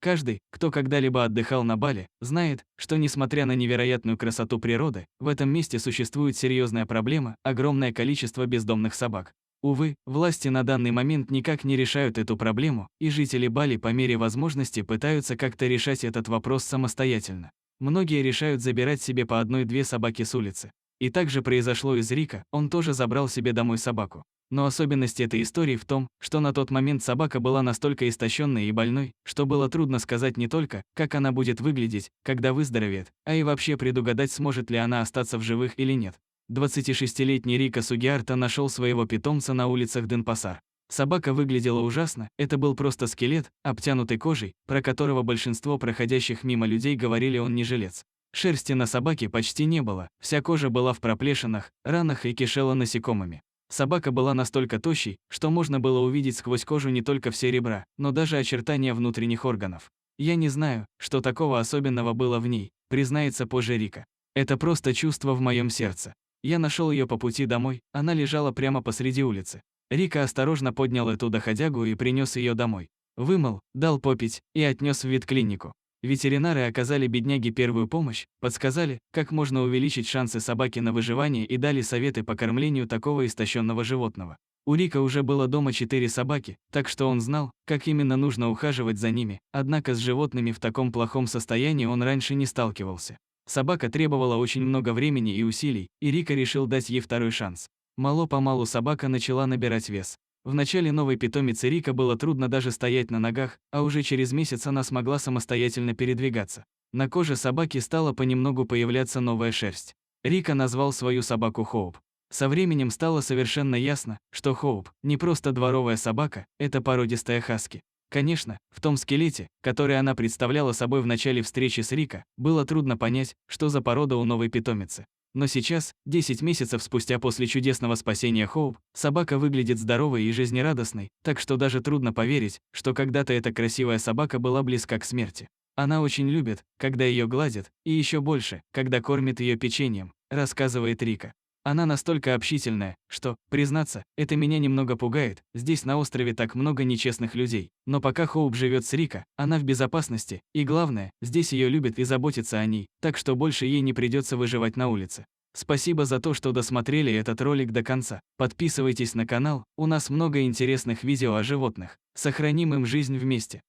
Каждый, кто когда-либо отдыхал на Бали, знает, что несмотря на невероятную красоту природы, в этом месте существует серьезная проблема – огромное количество бездомных собак. Увы, власти на данный момент никак не решают эту проблему, и жители Бали по мере возможности пытаются как-то решать этот вопрос самостоятельно. Многие решают забирать себе по одной-две собаки с улицы. И также произошло и с Рико, он тоже забрал себе домой собаку. Но особенность этой истории в том, что на тот момент собака была настолько истощенной и больной, что было трудно сказать не только, как она будет выглядеть, когда выздоровеет, а и вообще предугадать, сможет ли она остаться в живых или нет. 26-летний Рико Сугиарто нашел своего питомца на улицах Денпасар. Собака выглядела ужасно, это был просто скелет, обтянутый кожей, про которого большинство проходящих мимо людей говорили, он не жилец. Шерсти на собаке почти не было, вся кожа была в проплешинах, ранах и кишела насекомыми. Собака была настолько тощей, что можно было увидеть сквозь кожу не только все ребра, но даже очертания внутренних органов. «Я не знаю, что такого особенного было в ней», признается позже Рико. «Это просто чувство в моем сердце. Я нашел ее по пути домой, она лежала прямо посреди улицы. Рико осторожно поднял эту доходягу и принес ее домой. Вымыл, дал попить и отнес в ветклинику. Ветеринары оказали бедняге первую помощь, подсказали, как можно увеличить шансы собаки на выживание и дали советы по кормлению такого истощенного животного. У Рико уже было дома 4 собаки, так что он знал, как именно нужно ухаживать за ними, однако с животными в таком плохом состоянии он раньше не сталкивался. Собака требовала очень много времени и усилий, и Рико решил дать ей второй шанс. Мало-помалу собака начала набирать вес. В начале новой питомицы Рико было трудно даже стоять на ногах, а уже через месяц она смогла самостоятельно передвигаться. На коже собаки стала понемногу появляться новая шерсть. Рико назвал свою собаку Хоуп. Со временем стало совершенно ясно, что Хоуп не просто дворовая собака, это породистая хаски. Конечно, в том скелете, который она представляла собой в начале встречи с Рико, было трудно понять, что за порода у новой питомицы. Но сейчас, 10 месяцев спустя после чудесного спасения Хоуп, собака выглядит здоровой и жизнерадостной, так что даже трудно поверить, что когда-то эта красивая собака была близка к смерти. Она очень любит, когда ее гладят, и еще больше, когда кормят ее печеньем, рассказывает Рико. Она настолько общительная, что, признаться, это меня немного пугает, здесь на острове так много нечестных людей. Но пока Хоуп живет с Рико, она в безопасности, и главное, здесь ее любят и заботятся о ней, так что больше ей не придется выживать на улице. Спасибо за то, что досмотрели этот ролик до конца. Подписывайтесь на канал, у нас много интересных видео о животных. Сохраним им жизнь вместе.